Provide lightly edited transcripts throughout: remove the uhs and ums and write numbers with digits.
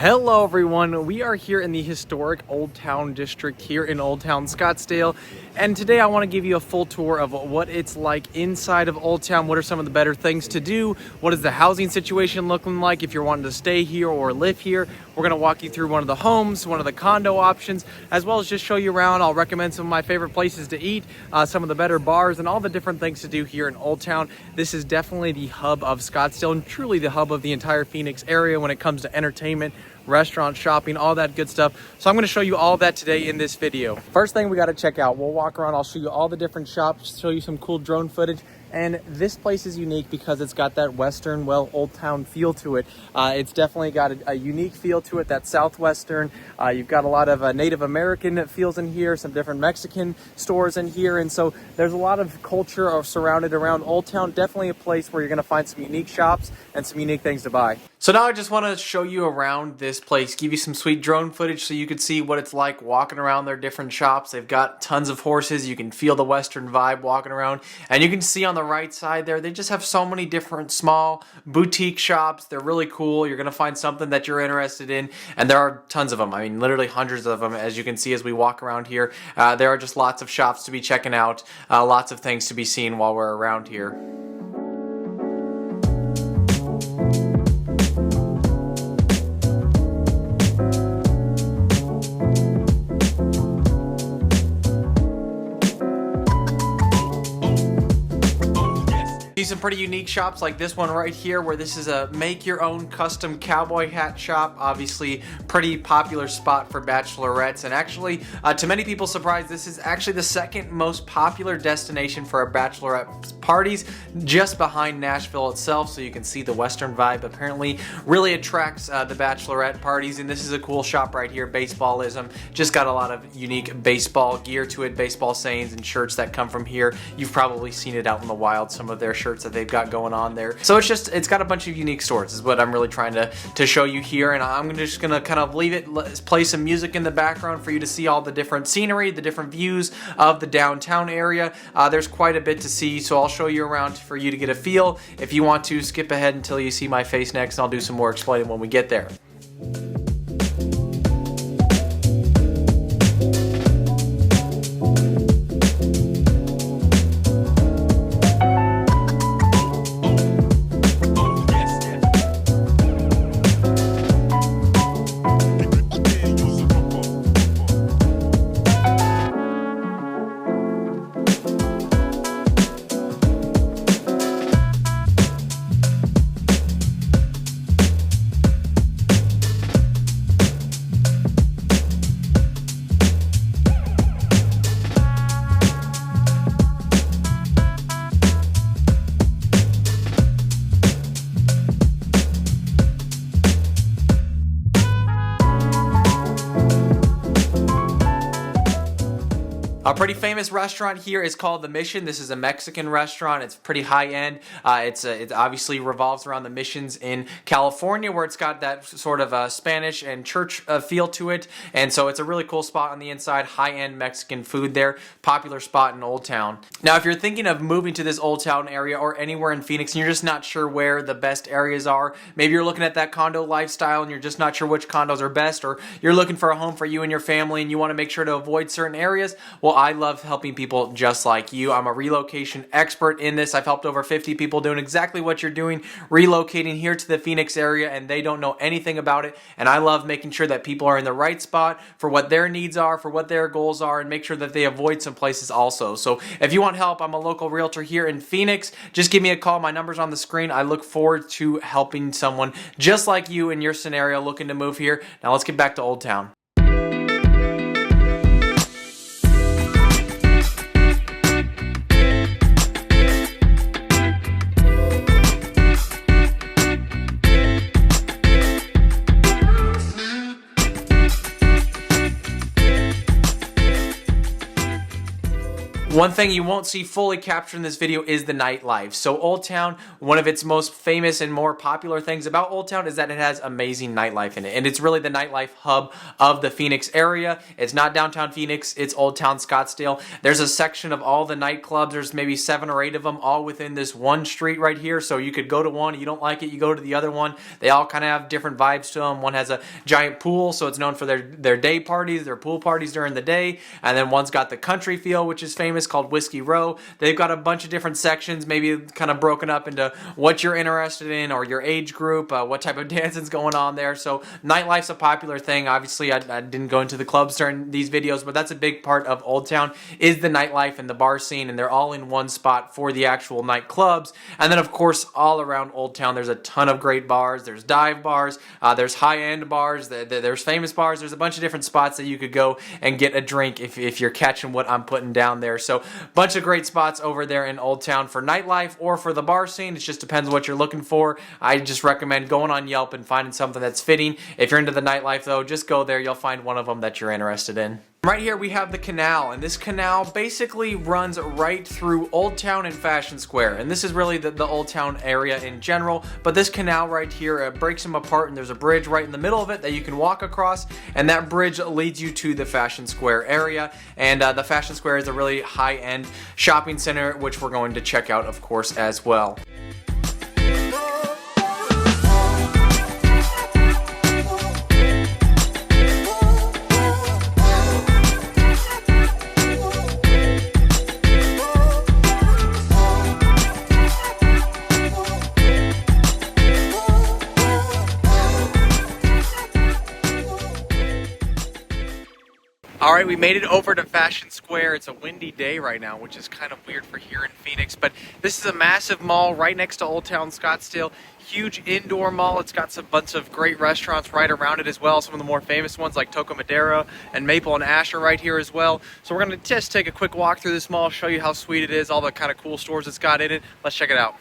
Hello everyone, we are here in the historic Old Town district here in Old Town Scottsdale, and today I want to give you a full tour of what it's like inside of Old Town. What are some of the better things to do? What is the housing situation looking like if you're wanting to stay here or live here? We're going to walk you through one of the homes, one of the condo options, as well as just show you around. I'll recommend some of my favorite places to eat, some of the better bars, and all the different things to do here in Old Town. This is definitely the hub of Scottsdale and truly the hub of the entire Phoenix area when it comes to entertainment, restaurant, shopping, all that good stuff. So I'm going to show you all that today in this video. First thing we got to check out, we'll walk around, I'll show you all the different shops, show you some cool drone footage. And this place is unique because it's got that Western, Old Town feel to it. It's definitely got a unique feel to it, that Southwestern. You've got a lot of Native American feels in here, some different Mexican stores in here. And so there's a lot of culture surrounded around Old Town. Definitely a place where you're going to find some unique shops and some unique things to buy. So now I just want to show you around this place, give you some sweet drone footage so you can see what it's like walking around their different shops. They've got tons of horses. You can feel the Western vibe walking around. And you can see on the right side there, they just have so many different small boutique shops. They're really cool. You're going to find something that you're interested in. And there are tons of them. I mean, literally hundreds of them, as you can see as we walk around here. There are just lots of shops to be checking out, lots of things to be seen while we're around here. Some pretty unique shops like this one right here, where this is a make your own custom cowboy hat shop. Obviously pretty popular spot for bachelorettes, and actually to many people's surprise, this is actually the second most popular destination for a bachelorette parties, just behind Nashville itself. So you can see the Western vibe apparently really attracts the bachelorette parties. And this is a cool shop right here, Baseballism. Just got a lot of unique baseball gear to it, baseball sayings and shirts that come from here. You've probably seen it out in the wild, some of their shirts that they've got going on there. So it's got a bunch of unique stores is what I'm really trying to show you here. And I'm just gonna kind of leave it, play some music in the background for you to see all the different scenery, the different views of the downtown area. There's quite a bit to see, so I'll show you around for you to get a feel. If you want to, skip ahead until you see my face next, and I'll do some more explaining when we get there. A pretty famous restaurant here is called The Mission. This is a Mexican restaurant. It's pretty high end. It obviously revolves around the missions in California, where it's got that sort of Spanish and church feel to it. And so it's a really cool spot on the inside. High end Mexican food there. Popular spot in Old Town. Now, if you're thinking of moving to this Old Town area or anywhere in Phoenix and you're just not sure where the best areas are, maybe you're looking at that condo lifestyle and you're just not sure which condos are best, or you're looking for a home for you and your family and you want to make sure to avoid certain areas, well, I love helping people just like you. I'm a relocation expert in this. I've helped over 50 people doing exactly what you're doing, relocating here to the Phoenix area, and they don't know anything about it. And I love making sure that people are in the right spot for what their needs are, for what their goals are, and make sure that they avoid some places also. So if you want help, I'm a local realtor here in Phoenix. Just give me a call. My number's on the screen. I look forward to helping someone just like you in your scenario looking to move here. Now let's get back to Old Town. One thing you won't see fully captured in this video is the nightlife. So Old Town, one of its most famous and more popular things about Old Town is that it has amazing nightlife in it. And it's really the nightlife hub of the Phoenix area. It's not downtown Phoenix, it's Old Town Scottsdale. There's a section of all the nightclubs. There's maybe 7 or 8 of them all within this one street right here. So you could go to one, you don't like it, you go to the other one. They all kind of have different vibes to them. One has a giant pool, so it's known for their day parties, their pool parties during the day. And then one's got the country feel, which is famous, called Whiskey Row. They've got a bunch of different sections, maybe kind of broken up into what you're interested in or your age group, what type of dancing's going on there. So nightlife's a popular thing. Obviously, I didn't go into the clubs during these videos, but that's a big part of Old Town is the nightlife and the bar scene, and they're all in one spot for the actual nightclubs. And then, of course, all around Old Town, there's a ton of great bars. There's dive bars, there's high-end bars, there's famous bars. There's a bunch of different spots that you could go and get a drink if you're catching what I'm putting down there. So bunch of great spots over there in Old Town for nightlife or for the bar scene. It just depends what you're looking for. I just recommend going on Yelp and finding something that's fitting. If you're into the nightlife, though, just go there. You'll find one of them that you're interested in. Right here we have the Canal, and this canal basically runs right through Old Town and Fashion Square, and this is really the Old Town area in general, but this canal right here breaks them apart, and there's a bridge right in the middle of it that you can walk across, and that bridge leads you to the Fashion Square area. And the Fashion Square is a really high-end shopping center, which we're going to check out, of course, as well. All right, we made it over to Fashion Square. It's a windy day right now, which is kind of weird for here in Phoenix, but this is a massive mall right next to Old Town Scottsdale. Huge indoor mall. It's got some bunch of great restaurants right around it as well. Some of the more famous ones like Toca Madera and Maple and Ash are right here as well. So we're going to just take a quick walk through this mall, show you how sweet it is, all the kind of cool stores it's got in it. Let's check it out.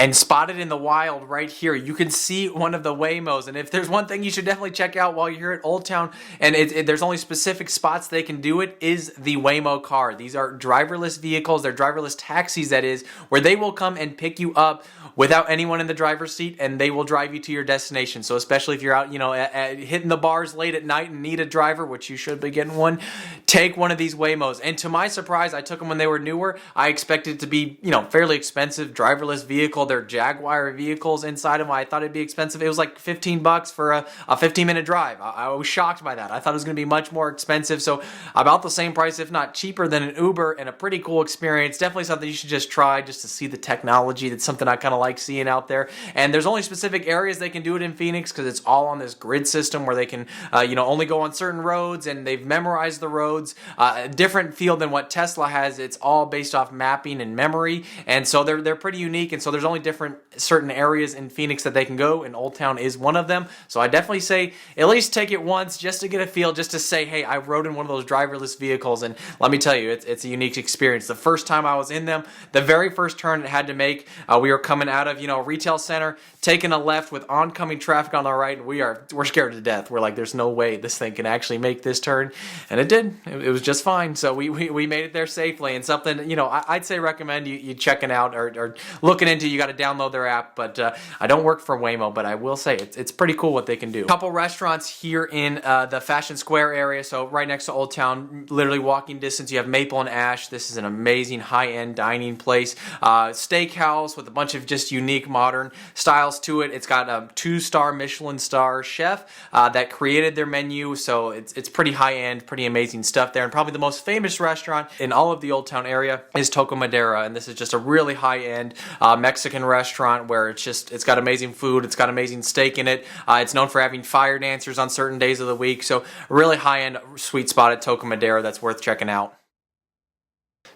And spotted in the wild right here, you can see one of the Waymos. And if there's one thing you should definitely check out while you're here at Old Town, and there's only specific spots they can do it, is the Waymo car. These are driverless vehicles. They're driverless taxis, that is, where they will come and pick you up without anyone in the driver's seat, and they will drive you to your destination. So especially if you're out, hitting the bars late at night and need a driver, which you should be getting one, take one of these Waymos. And to my surprise, I took them when they were newer. I expected it to be, fairly expensive driverless vehicle. They're Jaguar vehicles inside of them. I thought it'd be expensive. It was like $15 for a 15-minute drive. I was shocked by that. I thought it was going to be much more expensive. So about the same price, if not cheaper than an Uber, and a pretty cool experience. Definitely something you should just try just to see the technology. That's something I kind of like seeing out there. And there's only specific areas they can do it in Phoenix because it's all on this grid system where they can, only go on certain roads, and they've memorized the roads. A different feel than what Tesla has. It's all based off mapping and memory, and so they're pretty unique. And so there's only different certain areas in Phoenix that they can go, and Old Town is one of them. So I definitely say at least take it once just to get a feel, just to say, hey, I rode in one of those driverless vehicles, and let me tell you, it's a unique experience. The first time I was in them, the very first turn it had to make, we were coming out of a retail center, taking a left with oncoming traffic on the right, and we're scared to death. We're like, there's no way this thing can actually make this turn, and it did. It was just fine. So we made it there safely, and something I'd say recommend you checking out or looking into. You got to download their app, but I don't work for Waymo, but I will say it's pretty cool what they can do. A couple restaurants here in the Fashion Square area, so right next to Old Town, literally walking distance. You have Maple and Ash. This is an amazing high-end dining place, steakhouse with a bunch of just unique modern styles to it. It's got a 2-star Michelin star chef that created their menu, so it's pretty high-end, pretty amazing stuff there. And probably the most famous restaurant in all of the Old Town area is Toca Madera, and this is just a really high-end Mexican restaurant where it's got amazing food, it's got amazing steak in it. It's known for having fire dancers on certain days of the week, so a really high-end sweet spot at Toca Madera that's worth checking out.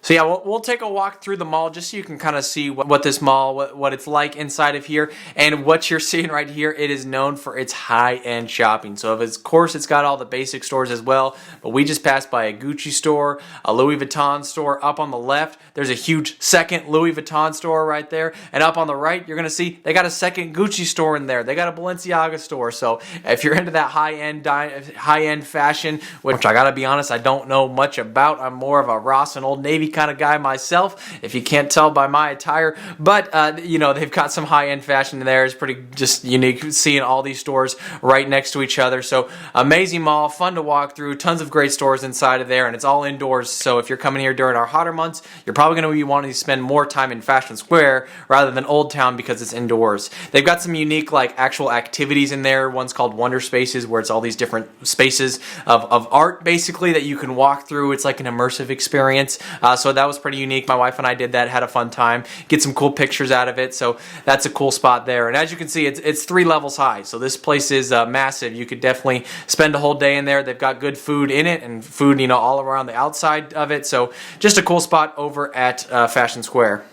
So yeah, we'll take a walk through the mall just so you can kind of see what this mall, what it's like inside of here. And what you're seeing right here, it is known for its high-end shopping. So of course it's got all the basic stores as well, but we just passed by a Gucci store, a Louis Vuitton store. Up on the left, there's a huge second Louis Vuitton store right there. And up on the right, you're going to see they got a second Gucci store in there. They got a Balenciaga store. So if you're into that high-end fashion, which I got to be honest, I don't know much about. I'm more of a Ross and Old Navy kind of guy myself, if you can't tell by my attire, but you know, they've got some high-end fashion in there. It's pretty just unique seeing all these stores right next to each other. So amazing mall, fun to walk through, tons of great stores inside of there, and it's all indoors. So if you're coming here during our hotter months, you're probably going to be wanting to spend more time in Fashion Square rather than Old Town because it's indoors. They've got some unique like actual activities in there. One's called Wonder Spaces, where it's all these different spaces of art basically that you can walk through. It's like an immersive experience. So that was pretty unique. My wife and I did that, had a fun time, get some cool pictures out of it. So that's a cool spot there. And as you can see, it's 3 levels high. So this place is massive. You could definitely spend a whole day in there. They've got good food in it and food, you know, all around the outside of it. So just a cool spot over at Fashion Square.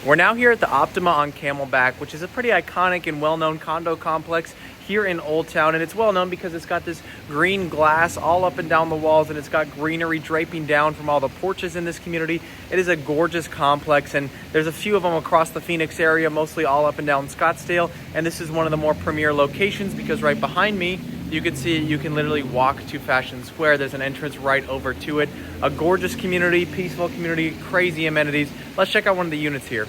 We're now here at the Optima on Camelback, which is a pretty iconic and well-known condo complex here in Old Town, and it's well known because it's got this green glass all up and down the walls, and it's got greenery draping down from all the porches in this community. It is a gorgeous complex, and there's a few of them across the Phoenix area, mostly all up and down Scottsdale, and this is one of the more premier locations because right behind me you can see you can literally walk to Fashion Square. There's an entrance right over to it. A gorgeous community, peaceful community, crazy amenities. Let's check out one of the units here.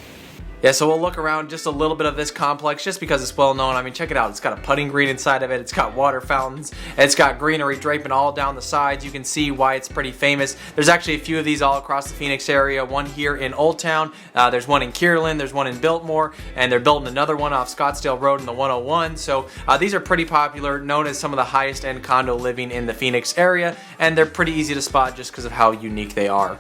Yeah, so we'll look around just a little bit of this complex just because it's well known. I mean, check it out. It's got a putting green inside of it. It's got water fountains. It's got greenery draping all down the sides. You can see why it's pretty famous. There's actually a few of these all across the Phoenix area. One here in Old Town. There's one in Kierland. There's one in Biltmore. And they're building another one off Scottsdale Road in the 101. So these are pretty popular, known as some of the highest end condo living in the Phoenix area. And they're pretty easy to spot just because of how unique they are.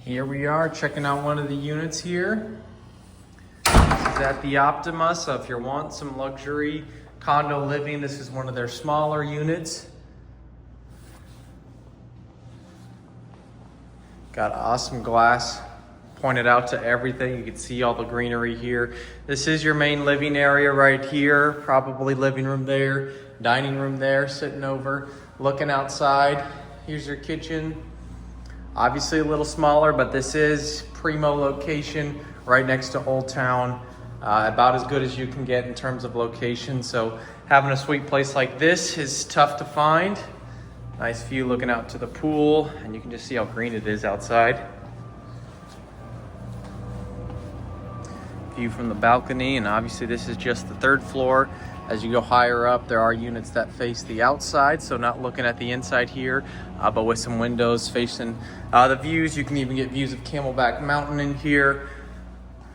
Here we are checking out one of the units here. This is at the Optima, so if you're wanting some luxury condo living, this is one of their smaller units. Got awesome glass pointed out to everything. You can see all the greenery here. This is your main living area right here. Probably living room there, dining room there, sitting over, looking outside. Here's your kitchen. Obviously a little smaller, but this is primo location right next to Old Town. About as good as you can get in terms of location. So having a sweet place like this is tough to find. Nice view looking out to the pool, and you can just see how green it is outside. View from the balcony, and obviously this is just the 3rd floor. As you go higher up, there are units that face the outside, so not looking at the inside here, but with some windows facing the views. You can even get views of Camelback Mountain in here.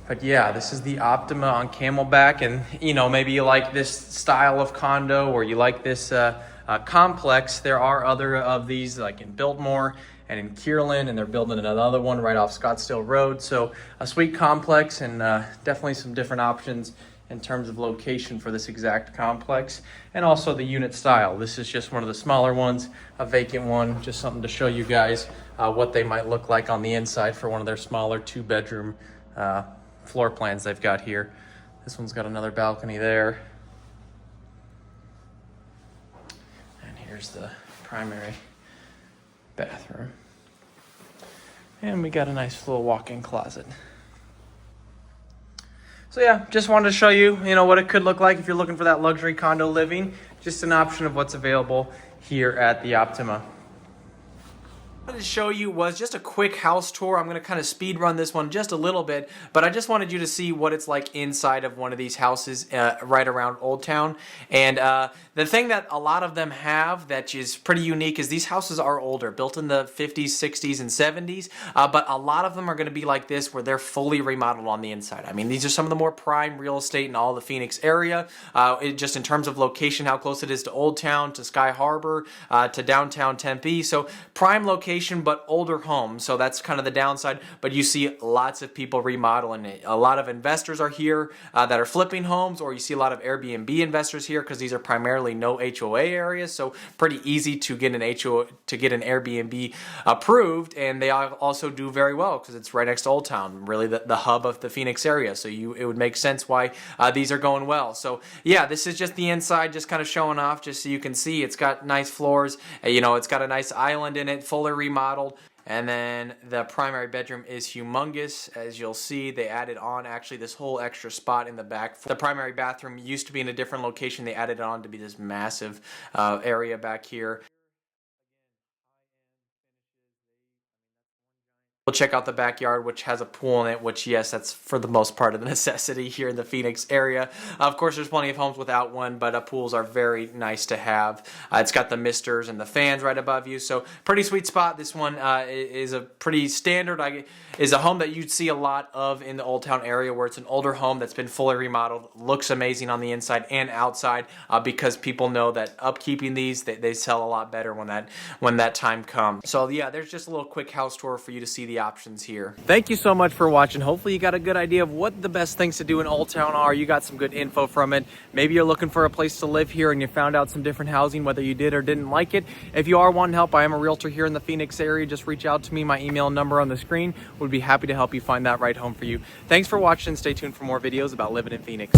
But yeah, this is the Optima on Camelback, and you know, maybe you like this style of condo or you like this complex. There are other of these like in Biltmore and in Kierland, and they're building another one right off Scottsdale Road. So a sweet complex, and definitely some different options in terms of location for this exact complex, and also the unit style. This is just one of the smaller ones, a vacant one, just something to show you guys what they might look like on the inside for one of their smaller 2-bedroom floor plans they've got here. This one's got another balcony there. And here's the primary bathroom. And we got a nice little walk-in closet. So yeah, just wanted to show you, what it could look like if you're looking for that luxury condo living. Just an option of what's available here at the Optima. To show you was just a quick house tour. I'm going to kind of speed run this one just a little bit, but I just wanted you to see what it's like inside of one of these houses right around Old Town. And the thing that a lot of them have that is pretty unique is these houses are older, built in the 50s, 60s, and 70s, but a lot of them are going to be like this where they're fully remodeled on the inside. I mean, these are some of the more prime real estate in all the Phoenix area, just in terms of location, how close it is to Old Town, to Sky Harbor, to downtown Tempe. So prime location, but older homes, so that's kind of the downside, but you see lots of people remodeling it. A lot of investors are here that are flipping homes, or you see a lot of Airbnb investors here because these are primarily no HOA areas, so pretty easy to get an Airbnb approved, and they also do very well because it's right next to Old Town, really the hub of the Phoenix area, so it would make sense why these are going well. So yeah, this is just the inside, just kind of showing off, just so you can see it's got nice floors, it's got a nice island in it, fully remodeled. And then the primary bedroom is humongous. As you'll see, they added on actually this whole extra spot in the back. The primary bathroom used to be in a different location. They added it on to be this massive area back here. We'll check out the backyard, which has a pool in it, which, yes, that's for the most part of the necessity here in the Phoenix area. Of course, there's plenty of homes without one, but pools are very nice to have. It's got the misters and the fans right above you, so pretty sweet spot. This one is a pretty standard, is a home that you'd see a lot of in the Old Town area, where it's an older home that's been fully remodeled, looks amazing on the inside and outside, because people know that upkeeping these, they sell a lot better when that time comes. So yeah, there's just a little quick house tour for you to see the options here. Thank you so much for watching. Hopefully you got a good idea of what the best things to do in Old Town are. You got some good info from it. Maybe you're looking for a place to live here and you found out some different housing, whether you did or didn't like it. If you are wanting help, I am a realtor here in the Phoenix area. Just reach out to me. My email number on the screen. Would be happy to help you find that right home for you. Thanks for watching. Stay tuned for more videos about living in Phoenix.